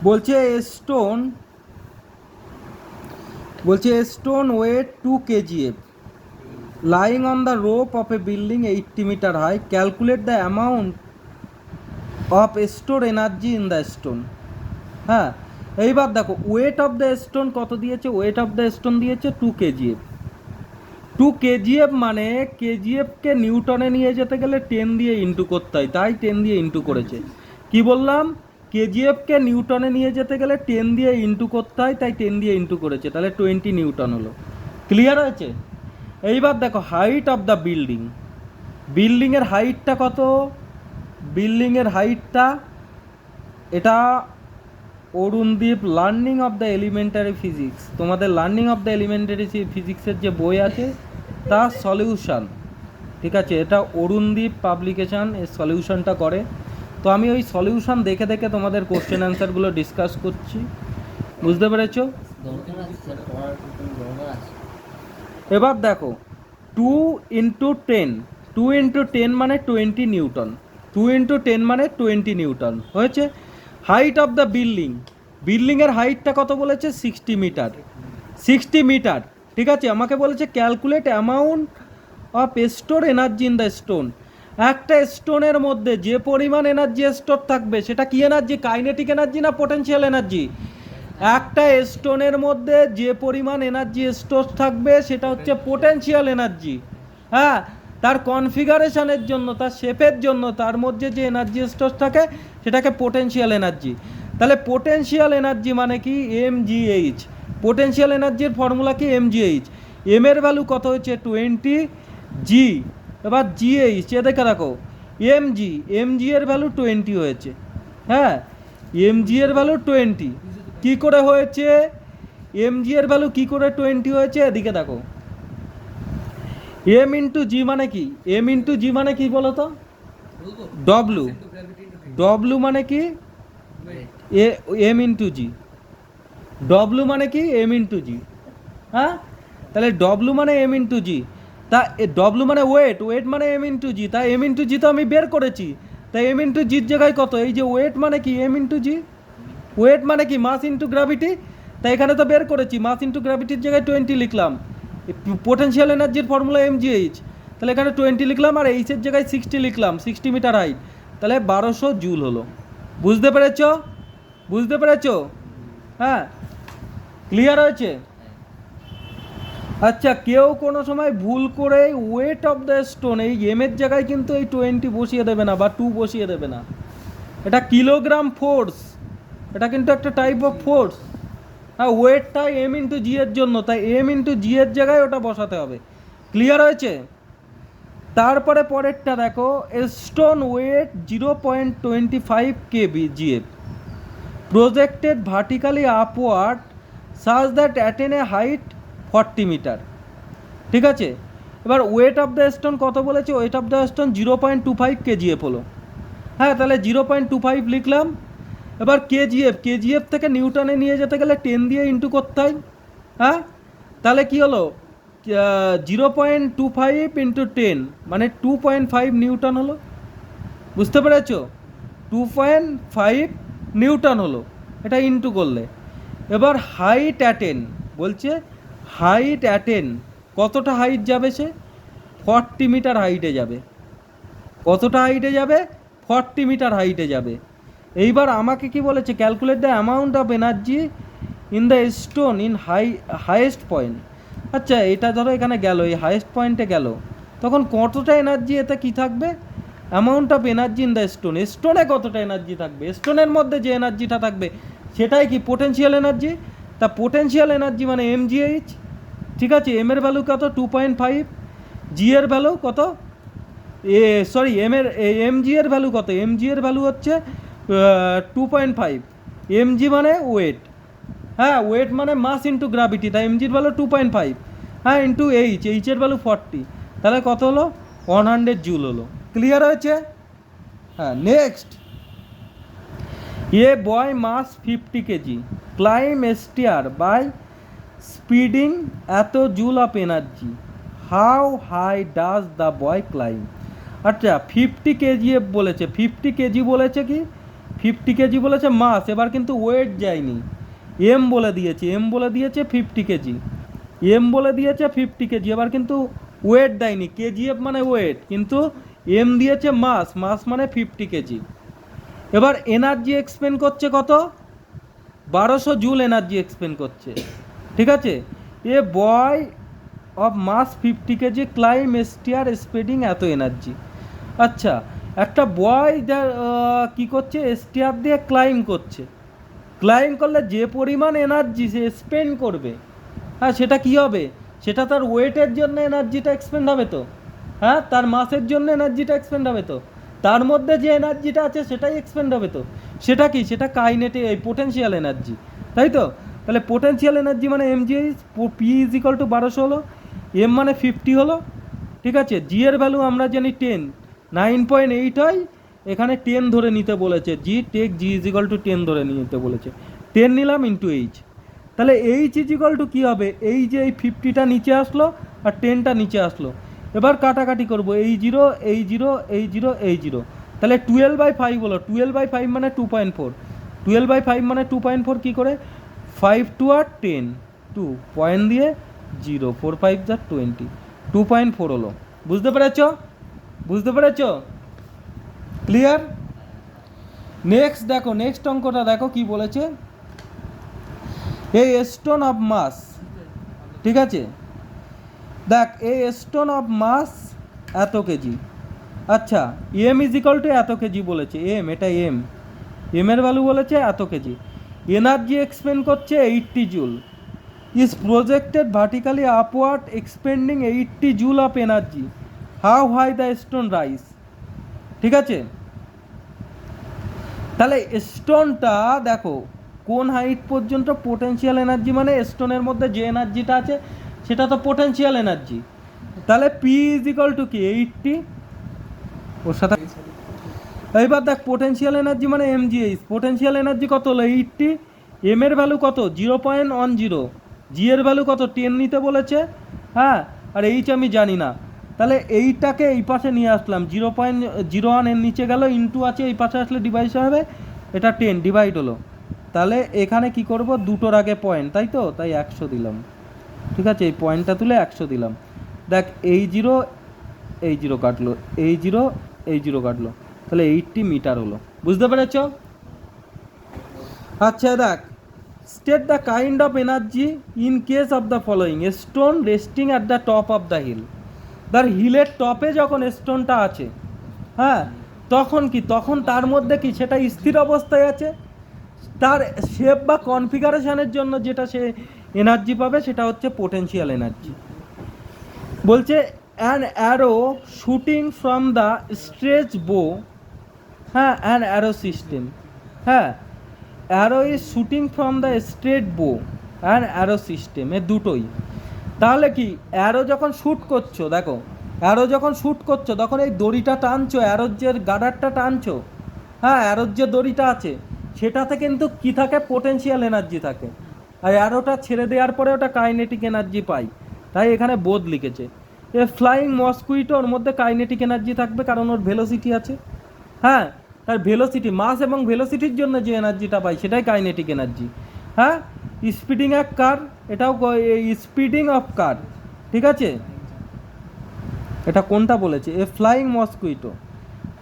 বলছে stone stone weight 2 kgf lying on the rope of a building 80 meter high. Calculate the amount of stored energy in the stone. হ্যাঁ, এইবার দেখো wait of the stone কত দিয়েছে, wait of the stone দিয়েছে 2 kgf। 2 kgf মানে কেজিএফকে নিউটনে নিয়ে যেতে গেলে 10 দিয়ে ইন্টু করতে হয়, তাই 10 দিয়ে ইন্টু করেছে। কি বললাম, কেজিএফকে নিউটনে নিয়ে যেতে গেলে 10 দিয়ে ইন্টু করতে হয়, তাই 10 দিয়ে ইন্টু করেছে, তাহলে 20 নিউটন হলো। ক্লিয়ার হয়েছে? এইবার দেখো হাইট অফ দ্য বিল্ডিং, বিল্ডিংয়ের হাইটটা কত, বিল্ডিংয়ের হাইটটা, এটা Arundeep learning of the elementary physics, তোমাদের লার্নিং অফ দ্য এলিমেন্টারি ফিজিক্সের যে বই আছে তার সলিউশন, ঠিক আছে, এটা অরুণদীপ পাবলিকেশান এর সলিউশনটা করে। তো আমি ওই সলিউশন দেখে দেখে তোমাদের কোশ্চেন অ্যান্সারগুলো ডিসকাস করছি, বুঝতে পেরেছো? এবার দেখো 2 × 10, 2 × 10 মানে 20 নিউটন, 2 × 10 মানে 20 নিউটন হয়েছে। হাইট অফ দ্য বিল্ডিং, বিল্ডিংয়ের হাইটটা কত বলেছে, 60 মিটার, 60 মিটার, ঠিক আছে। আমাকে বলেছে calculate amount of store energy in the stone. একটা স্টোনের মধ্যে যে পরিমাণ এনার্জি স্টোর থাকবে সেটা কি এনার্জি, কাইনেটিক এনার্জি না পোটেনশিয়াল এনার্জি? একটা স্টোনের মধ্যে যে পরিমাণ এনার্জি স্টোর থাকবে সেটা হচ্ছে পোটেনশিয়াল এনার্জি। হ্যাঁ, তার কনফিগারেশনের জন্য, তার শেপের জন্য তার মধ্যে যে এনার্জি স্টোর থাকে সেটাকে পোটেনশিয়াল এনার্জি। তাহলে পোটেনশিয়াল এনার্জি মানে কি, mgh। পোটেনশিয়াল এনার্জির ফর্মুলা কি, mgh। এম এর ভ্যালু কত হচ্ছে 20 জি, এবার জিএইচ এ দেখে রাখো, এমজি এর ভ্যালু 20 হয়েছে। হ্যাঁ, এমজি এর ভ্যালু 20 কি করে হয়েছে, এমজি এর ভ্যালু কি করে 20 হয়েছে, এদিকে দেখো। এম ইন্টু জি মানে কি, এম ইন্টু জি মানে কি বলো তো, ডব্লু, ডব্লু মানে কি এম ইন্টু জি, ডব্লু মানে কি এম ইন্টু জি। হ্যাঁ, তাহলে ডব্লু মানে এম ইন্টু জি, তা ডব্লু মানে ওয়েট, ওয়েট মানে এম ইন্টু জি, তাই এম ইন্টু জি তো আমি বের করেছি, তাই এম ইন্টু জির জায়গায় কত, এই যে ওয়েট মানে কি এম ইন্টু জি, ওয়েট মানে কি মাস ইন্টু গ্র্যাভিটি, তাই এখানে তো বের করেছি, মাস ইন্টু গ্র্যাভিটির জায়গায় 20 লিখলাম। পোটেনশিয়াল এনার্জির ফর্মুলা mgh, তাহলে এখানে 20 লিখলাম, আর এইচের জায়গায় 60 লিখলাম, 60 মিটার হাইট, তাহলে 1200 জুল হলো। বুঝতে পেরেছ, বুঝতে পেরেছ? হ্যাঁ, ক্লিয়ার হয়েছে? আচ্ছা, কেউ কোনো সময় ভুল করে ওয়েট অফ দ্য স্টোন, এই এমের জায়গায় কিন্তু এই 20 বসিয়ে দেবে না বা 2 বসিয়ে দেবে না, এটা কিলোগ্রাম ফোর্স, এটা কিন্তু একটা টাইপ অফ ফোর্স। হ্যাঁ, ওয়েটটা এম ইন্টু জি এর জন্য, তাই এম ইন্টু জি এর জায়গায় ওটা বসাতে হবে। ক্লিয়ার হয়েছে? তারপরে পরেরটা দেখো, stone weight 0.25 kgf projected vertically upward such that attain a height 40 metre, ঠিক আছে। এবার ওয়েট অফ দ্য স্টোন কত বলেছে, weight of the stone 0.25 kgf হলো। হ্যাঁ, তাহলে 0.25 লিখলাম। এবার কেজিএফ, কেজিএফ থেকে নিউটনে নিয়ে যেতে গেলে 10 দিয়ে ইন্টু করতে হয়। হ্যাঁ, তাহলে কি হলো, 0.25 ইন্টু 10 মানে 2.5 নিউটন হলো। বুঝতে পেরেছ, 2.5 নিউটন হলো, এটা ইন্টু করলে। এবার হাইট অ্যাটেন বলছে, হাইট অ্যাটেন কতটা হাইট যাবে সে, 40 মিটার হাইটে যাবে। কতটা হাইটে যাবে, 40 মিটার হাইটে যাবে। এইবার আমাকে কি বলেছে, calculate the amount of energy in the stone in highest point. আচ্ছা, এটা ধরো এখানে গেল, এই হাইয়েস্ট পয়েন্টে গেল, তখন কতটা এনার্জি এতে কি থাকবে, amount of energy in the stone, স্টোনে কতটা এনার্জি থাকবে, স্টোনের মধ্যে যে এনার্জিটা থাকবে সেটাই কি পোটেনশিয়াল এনার্জি। তা পোটেনশিয়াল এনার্জি মানে mgh, ঠিক আছে। এম এর ভ্যালু কত 2.5, জি এর ভ্যালু কত, সরি এমজি এর ভ্যালু কত, এমজি এর ভ্যালু হচ্ছে 2.5, এমজি মানে ওয়েট। হ্যাঁ, ওয়েট মানে মাস ইন্টু গ্র্যাভিটি, তাই এমজির ভ্যালু 2.5, হ্যাঁ, ইন্টু এইচের ভ্যালু 40, তাহলে কত হলো 100 জুল হলো। ক্লিয়ার হয়েছে? হ্যাঁ, next, a boy mass 50 KG climb stair by spending এত joule of energy, how high does the boy climb. আচ্ছা, 50 কেজিএফ বলেছে, 50 কেজি বলেছে কি, 50 কেজি বলেছে মাস, এবার কিন্তু ওয়েট যায়নি, এম বলে দিয়েছে, 50 কেজি, বলে দিয়েছে 50 কেজি, এবার কিন্তু ওয়েট দেয়নি, কেজিএফ মানে ওয়েট, কিন্তু এম দিয়েছে মাস, মানে 50 কেজি। এবার এনার্জি এক্সপেন্ড করছে কত, 1200 জুল এনার্জি এক্সপেন্ড করছে, ঠিক আছে। A boy of mass 50 KG climb stair spending এত এনার্জি। আচ্ছা, একটা বয় যা কী করছে, স্টিয়ার দিয়ে ক্লাইম করছে, ক্লাইম করলে যে পরিমাণ এনার্জি সে স্পেন্ড করবে, হ্যাঁ সেটা কি হবে, সেটা তার ওয়েটের জন্য এনার্জিটা এক্সপেন্ড হবে তো, হ্যাঁ তার মাসের জন্য এনার্জিটা এক্সপেন্ড হবে তো, তার মধ্যে যে এনার্জিটা আছে সেটাই এক্সপেন্ড হবে তো, সেটা কি, সেটা কাইনেটিক এই পোটেনশিয়াল এনার্জি, তাই তো। তাহলে পোটেনশিয়াল এনার্জি মানে MGH, P is equal two 1200 হলো, এম মানে 50 হলো, ঠিক আছে। জি এর ভ্যালু আমরা জানি 10, 9.8 হয়, এখানে 10 ধরে নিতে বলেছে, g take g is equal to 10 ধরে নিতে বলেছে, 10 নিলাম ইন্টু এইচ, তাহলে এইচ ইজ ইকাল টু কী হবে, এই যে এই 50টা নিচে আসলো আর 10টা নিচে আসলো, এবার কাটাকাটি করবো, এই জিরো এই জিরো এই জিরো এই জিরো, তাহলে 12/5 হলো, 12/5 মানে 2.4, 12/5 মানে 2.4, কী করে 5 টু আর 10, 2 পয়েন্ট দিয়ে 0, 4 5 যা 20, 2.4 হলো। বুঝতে পেরেছ, বুঝতে পেরেছ, ক্লিয়ার। নেক্সট দেখো, নেক্সট অঙ্কটা দেখো কি বলেছে, এই স্টোন অফ মাস, ঠিক আছে, দেখ এই স্টোন অফ মাস এত কেজি, আচ্ছা এম ইজ ইকাল টু এত কেজি বলেছে, এম এটা এম, এর ভ্যালু বলেছে এত কেজি, এনার্জি এক্সপেন্ড করছে 80 joule, is projected vertically upward expending 80 joule of energy, how high the stone rise, ঠিক আছে। তাহলে স্টোনটা দেখো কোন হাইট পর্যন্ত পোটেনশিয়াল এনার্জি, মানে স্টোনের মধ্যে যে এনার্জিটা আছে সেটা তো পোটেনশিয়াল এনার্জি, তাহলে পি ইজ ইকাল টু কি 80, ওর সাথে এইবার দেখ পোটেনশিয়াল এনার্জি মানে এমজিএইচ, পোটেনশিয়াল এনার্জি কত হলো 80, এম এর ভ্যালু কত 0.10, জি এর ভ্যালু কত 10 নিতে বলেছে, হ্যাঁ আর এইচ আমি জানি না, তাহলে এইটাকে এই পাশে নিয়ে আসলাম, 0.01 এর নিচে গেল, ইন্টু আছে এই পাশে আসলে ডিভাইড হবে, এটা 10 ডিভাইড হলো, তাহলে এখানে কি করব, দুটোর আগে পয়েন্ট, তাই তো, তাই 100 দিলাম, ঠিক আছে, এই পয়েন্টটা তুলে 100 দিলাম, দেখ এই জিরো এই জিরো কাটলো, এই জিরো কাটলো, তাহলে 80 মিটার হলো। বুঝতে পেরেছ, আচ্ছা দেখ, state the kind of energy in case of the following, stone resting at the top of the hill, তার হিলের টপে যখন স্টোনটা আছে, হ্যাঁ তখন কি, তখন তার মধ্যে কি সেটা স্থির অবস্থায় আছে, তার শেপ বা কনফিগারেশনের জন্য যেটা সে এনার্জি পাবে সেটা হচ্ছে পোটেনশিয়াল এনার্জি। বলছে an arrow shooting from the stretch বো, হ্যাঁ অ্যান অ্যারো সিস্টেম, হ্যাঁ arrow is shooting from the straight বো অ্যান অ্যারো সিস্টেম, এ দুটোই, তাহলে কি অ্যারো যখন শ্যুট করছো, দেখো অ্যারো যখন শ্যুট করছো তখন এই দড়িটা টানছো, অ্যারোর যে গার্ডারটা টানছো, হ্যাঁ অ্যারোর যে দড়িটা আছে সেটাতে কিন্তু কী থাকে, পোটেনশিয়াল এনার্জি থাকে, আর অ্যারোটা ছেড়ে দেওয়ার পরে ওটা কাইনেটিক এনার্জি পাই, তাই এখানে বোধ লিখেছে। এ ফ্লাইং মসকুইটো, ওর মধ্যে কাইনেটিক এনার্জি থাকবে কারণ ওর ভেলোসিটি আছে, হ্যাঁ তার ভেলোসিটি, মাস এবং ভেলোসিটির জন্য যে এনার্জিটা পাই সেটাই কাইনেটিক এনার্জি, হ্যাঁ স্পিডিং অফ কার, এটাও স্পিডিং অফ কার, ঠিক আছে। এটা কোনটা বলেছে, a flying mosquito,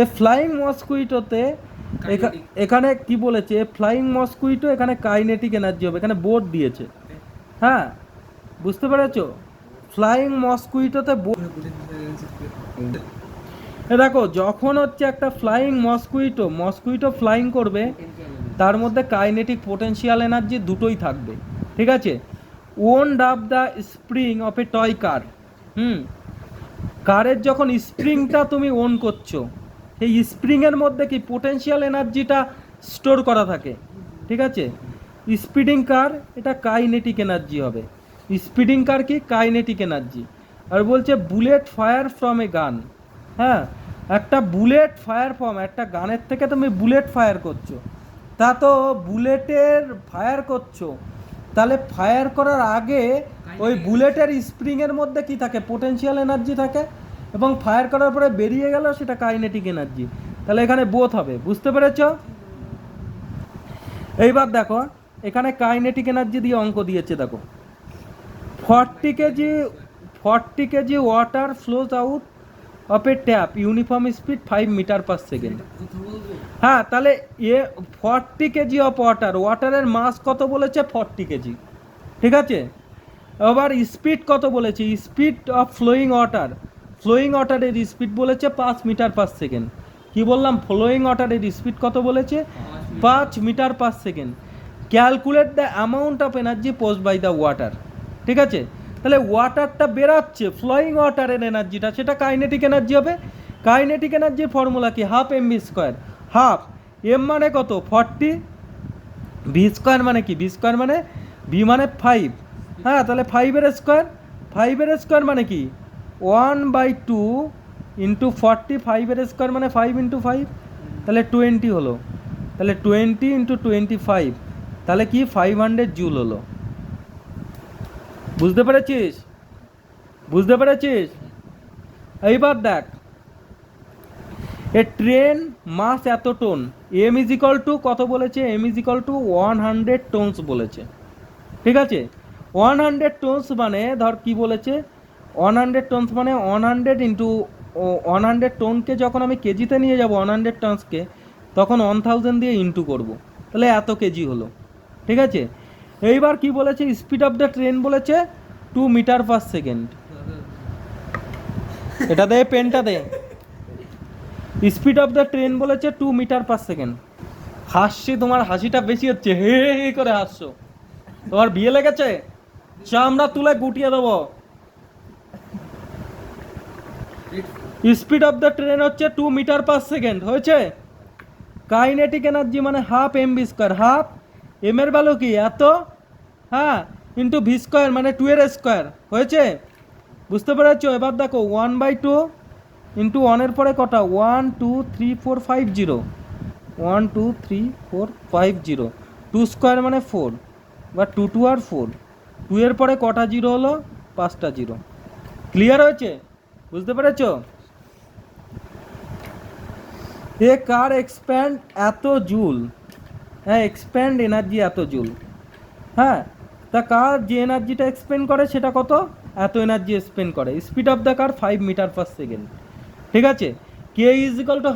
a flying মসকুইটোতে এখানে কি বলেছে, এ ফ্লাইং মসকুইটো, এখানে কাইনেটিক এনার্জি হবে, এখানে বোর্ড দিয়েছে, হ্যাঁ বুঝতে পেরেছো, ফ্লাইং মসকুইটোতে দেখো যখন হচ্ছে একটা ফ্লাইং মসকুইটো ফ্লাইং করবে, তার মধ্যে কাইনেটিক পোটেনশিয়াল এনার্জি দুটোই থাকবে, ঠিক আছে। Wound up the spring of a toy car, কারের যখন স্প্রিংটা তুমি অন করছো, সেই স্প্রিংয়ের মধ্যে কি পোটেনশিয়াল এনার্জিটা স্টোর করা থাকে, ঠিক আছে। স্পিডিং কার, এটা কাইনেটিক এনার্জি হবে, স্পিডিং কার কি কাইনেটিক এনার্জি। আর বলছে বুলেট ফায়ার ফ্রম এ গান, হ্যাঁ একটা বুলেট ফায়ার ফ্রম, একটা গানের থেকে তুমি বুলেট ফায়ার করছো, তা তো বুলেটের ফায়ার করছো, তাহলে ফায়ার করার আগে ওই বুলেটের স্প্রিংয়ের মধ্যে কি থাকে, পোটেনশিয়াল এনার্জি থাকে, এবং ফায়ার করার পরে বেরিয়ে গেল সেটা কাইনেটিক এনার্জি, তাহলে এখানে বোথ হবে। বুঝতে পেরেছ, এইবার দেখো এখানে কাইনেটিক এনার্জি দিয়ে অঙ্ক দিয়েছে, দেখো 40 kg water flows out of a tap uniform speed 5 metre per second. হ্যাঁ, তাহলে 40 কেজি অফ ওয়াটারের মাস কত বলেছে? 40 কেজি, ঠিক আছে। এবার স্পিড কত বলেছে? স্পিড অফ ফ্লোয়িং ওয়াটারের স্পিড বলেছে 5 মিটার পার সেকেন্ড। কি বললাম? ফ্লোয়িং ওয়াটারের স্পিড কত বলেছে? 5 metre per second. Calculate the amount of energy possessed by the water, ঠিক আছে। তাহলে ওয়াটারটা বেরাচ্ছে, ফ্লোয়িং ওয়াটারের এনার্জিটা, সেটা কাইনেটিক এনার্জি হবে। কাইনেটিক এনার্জির ফর্মুলা কি? Half M V square. Half M মানে কত? 40, ভি স্কোয়ার মানে কি? ভি স্কোয়ার মানে ভি মানে 5, হ্যাঁ, তাহলে 5-এর স্কোয়ার মানে কি? 1/2 ইন্টু 40, 5-এর স্কোয়ার মানে 5 ইন্টু 5, তাহলে 20 হলো। তাহলে 20 ইন্টু 25, তাহলে কি 500 জুল হলো। বুঝতে পেরেছিস? এইবার দেখ, এ ট্রেন মাস এত ton, M is equal to কত বলেছে? M is equal to 100 tons বলেছে, ঠিক আছে। 100 টনস মানে ধর কি বলেছে? 100 টনস মানে 100 ইন্টু 100 টনকে যখন আমি কেজিতে নিয়ে যাব 100 টনসকে, তখন 1000 দিয়ে ইন্টু করব, তাহলে এত কেজি হলো, ঠিক আছে। এইবার কি বলেছে? স্পিড অফ দ্য ট্রেন বলেছে 2 মিটার পার সেকেন্ড। এটা দে, পেনটা দে। স্পিড অফ দ্য ট্রেন বলেছে 2 মিটার পার সেকেন্ড। হাসছি, তোমার হাসিটা বেশি হচ্ছে, হে হে করে হাসছো। তোমার বিয়ে লেগেছে? চামড়া তুলে গুটিয়ে দেবো। স্পিড অফ দ্য ট্রেন হচ্ছে 2 মিটার পার সেকেন্ড, হয়েছে। কাইনেটিক এনার্জি মানে half M V square. Half M এর ভ্যালু কি? এত, হ্যাঁ, ইন্টু ভি স্কোয়ার মানে 2-এর স্কোয়ার, হয়েছে। বুঝতে পেরেছো? এবার দেখো 1/2 ইন্টু 1-এর পরে কটা? 1 2 3 4 5 0, 1 2 3 4 5 0, 2 স্কোয়ার মানে 4, বা 2 2 আর 4, 2-এর পরে কটা জিরো হলো? 5টা জিরো। ক্লিয়ার হয়েছে? বুঝতে পেরেছো? এ কার এক্সপ্যান্ড এত জুল, হ্যাঁ, এক্সপ্যান্ড এনার্জি এত জুল, হ্যাঁ। তা কার যে এনার্জিটা এক্সপেন্ড করে সেটা কত? এত এনার্জি এক্সপেন্ড করে। Speed of the car 5 metre per second, ঠিক আছে। K is equal to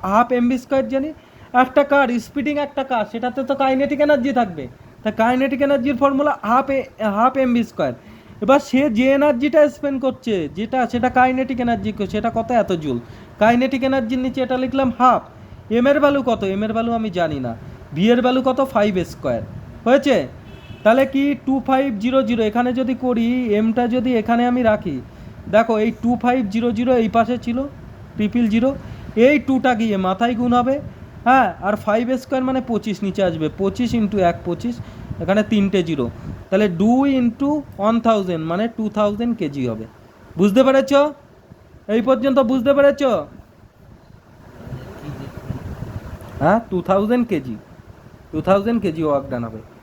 half M V square জানি। একটা কার স্পিডিং, একটা কার, সেটাতে তো কাইনেটিক এনার্জি থাকবে। তা কাইনেটিক এনার্জির formula half M V square. এবার সে যে এনার্জিটা স্পেন্ড করছে, সেটা কাইনেটিক এনার্জি, সেটা কত? এত জুল। কাইনেটিক এনার্জির নিচে এটা লিখলাম হাফ। এম এর ভ্যালু কত? এম এর ভ্যালু আমি জানি না। ভি এর ভ্যালু কত? 5 স্কোয়ার, হয়েছে। তাহলে কি 2500, এখানে যদি করি, এমটা যদি এখানে আমি রাখি, দেখো এই 2500 এই পাশে ছিল 000, এই 2টা গিয়ে মাথায় গুণ হবে, হ্যাঁ, আর 5 স্কোয়ার মানে 25 নিচে আসবে, 25 ইন্টু 1 25, এখানে 3টে জিরো, তাহলে 2 ইন্টু 1000 মানে 2000 কেজি হবে। বুঝতে পেরেছ? এই পর্যন্ত বুঝতে পেরেছ? হ্যাঁ, 2000 কেজি ওয়ার্ক ডান হবে।